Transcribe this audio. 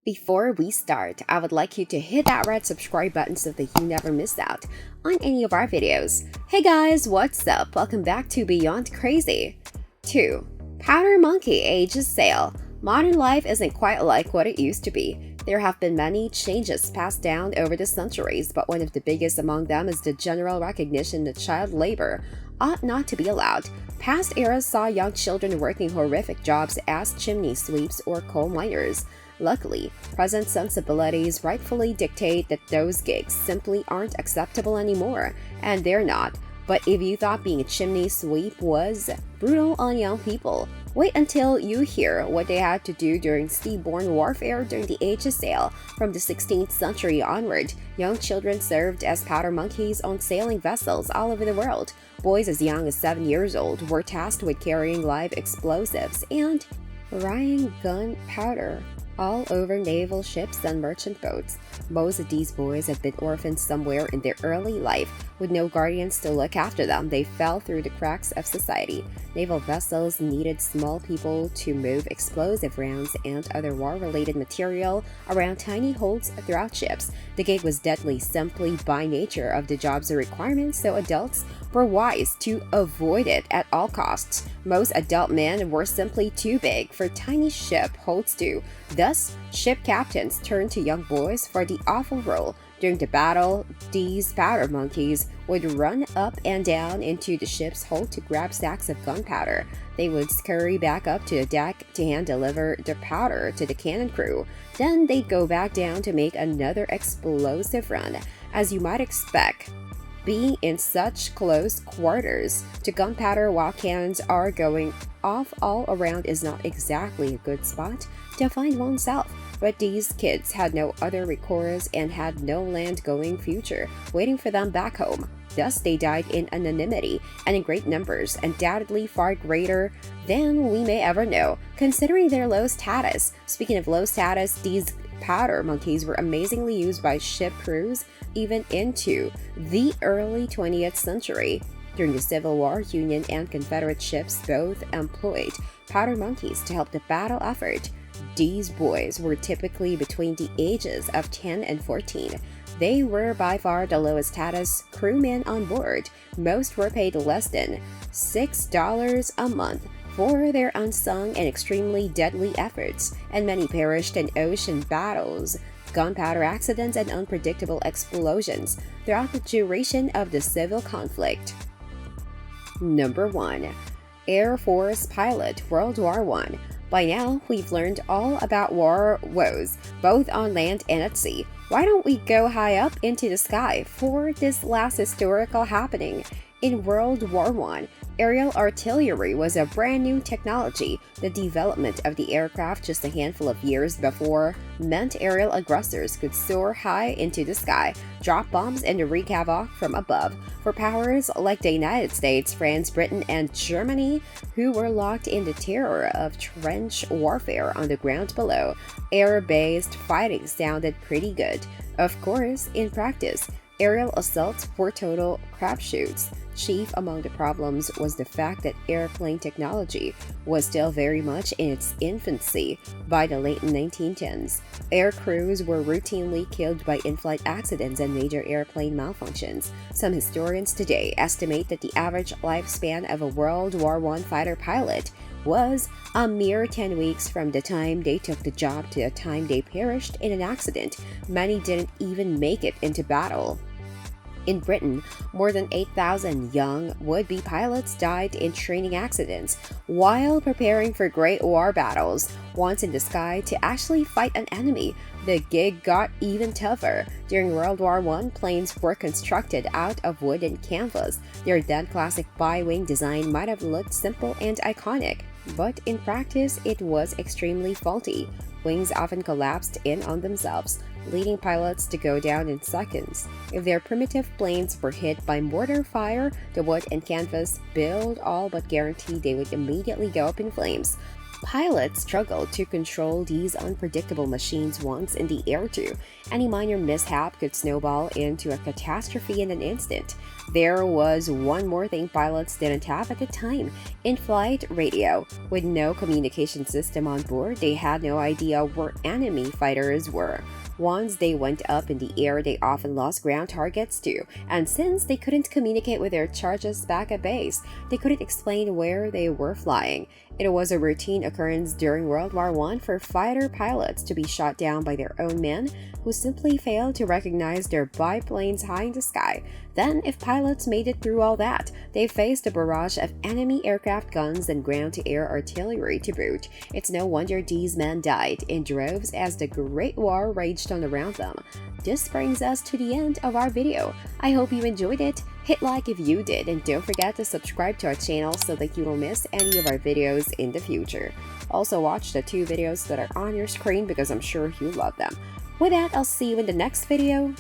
Before we start, I would like you to hit that red subscribe button so that you never miss out on any of our videos. Hey guys, what's up? Welcome back to Beyond Crazy. 2. Powder Monkey ages sail. Modern life isn't quite like what it used to be. There have been many changes passed down over the centuries, but one of the biggest among them is the general recognition that child labor ought not to be allowed. Past eras saw young children working horrific jobs as chimney sweeps or coal miners. Luckily, present sensibilities rightfully dictate that those gigs simply aren't acceptable anymore, and they're not. But if you thought being a chimney sweep was brutal on young people, wait until you hear what they had to do during seaborne warfare during the Age of Sail. From the 16th century onward, young children served as powder monkeys on sailing vessels all over the world. Boys as young as 7 years old were tasked with carrying live explosives and spraying gunpowder all over naval ships and merchant boats. Most of these boys had been orphaned somewhere in their early life, with no guardians to look after them. They fell through the cracks of society. Naval vessels needed small people to move explosive rounds and other war-related material around tiny holes throughout ships. The gig was deadly simply by nature of the job's requirements, so adults were wise to avoid it at all costs. Most adult men were simply too big for tiny ship holds to. Thus, ship captains turned to young boys for the awful role. During the battle, these powder monkeys would run up and down into the ship's hold to grab sacks of gunpowder. They would scurry back up to the deck to hand-deliver the powder to the cannon crew. Then they'd go back down to make another explosive run. As you might expect, being in such close quarters to gunpowder while cannons are going off all around is not exactly a good spot to find oneself. But these kids had no other recourse and had no land-going future waiting for them back home. Thus, they died in anonymity and in great numbers, undoubtedly far greater than we may ever know, considering their low status. Speaking of low status, these powder monkeys were amazingly used by ship crews even into the early 20th century. During the Civil War, Union and Confederate ships both employed powder monkeys to help the battle effort. These boys were typically between the ages of 10 and 14. They were by far the lowest status crewmen on board. Most were paid less than $6 a month for their unsung and extremely deadly efforts, and many perished in ocean battles, gunpowder accidents, and unpredictable explosions throughout the duration of the civil conflict. Number 1. Air Force Pilot, World War I. By now, we've learned all about war woes, both on land and at sea. Why don't we go high up into the sky for this last historical happening? In World War I, aerial artillery was a brand new technology. The development of the aircraft just a handful of years before meant aerial aggressors could soar high into the sky, drop bombs, and wreak havoc from above. For powers like the United States, France, Britain, and Germany, who were locked in the terror of trench warfare on the ground below, air-based fighting sounded pretty good. Of course, in practice, aerial assaults were total crapshoots. Chief among the problems was the fact that airplane technology was still very much in its infancy by the late 1910s. Air crews were routinely killed by in-flight accidents and major airplane malfunctions. Some historians today estimate that the average lifespan of a World War I fighter pilot was a mere 10 weeks from the time they took the job to the time they perished in an accident. Many didn't even make it into battle. In Britain, more than 8,000 young would-be pilots died in training accidents while preparing for Great War battles. Once in the sky to actually fight an enemy, the gig got even tougher. During World War I, planes were constructed out of wood and canvas. Their then classic bi-wing design might have looked simple and iconic, but in practice it was extremely faulty. Wings often collapsed in on themselves, leading pilots to go down in seconds. If their primitive planes were hit by mortar fire, the wood and canvas build all but guaranteed they would immediately go up in flames. Pilots struggled to control these unpredictable machines once in the air too. Any minor mishap could snowball into a catastrophe in an instant. There was one more thing pilots didn't have at the time: in-flight radio. With no communication system on board, they had no idea where enemy fighters were. Once they went up in the air, they often lost ground targets too, and since they couldn't communicate with their charges back at base, they couldn't explain where they were flying. It was a routine occurrence during World War I for fighter pilots to be shot down by their own men who simply failed to recognize their biplanes high in the sky. Then, if pilots made it through all that, they faced a barrage of enemy aircraft guns and ground-to-air artillery to boot. It's no wonder these men died in droves as the Great War raged on around them. This brings us to the end of our video. I hope you enjoyed it. Hit like if you did, and don't forget to subscribe to our channel so that you don't miss any of our videos in the future. Also watch the 2 videos that are on your screen because I'm sure you love them. With that, I'll see you in the next video.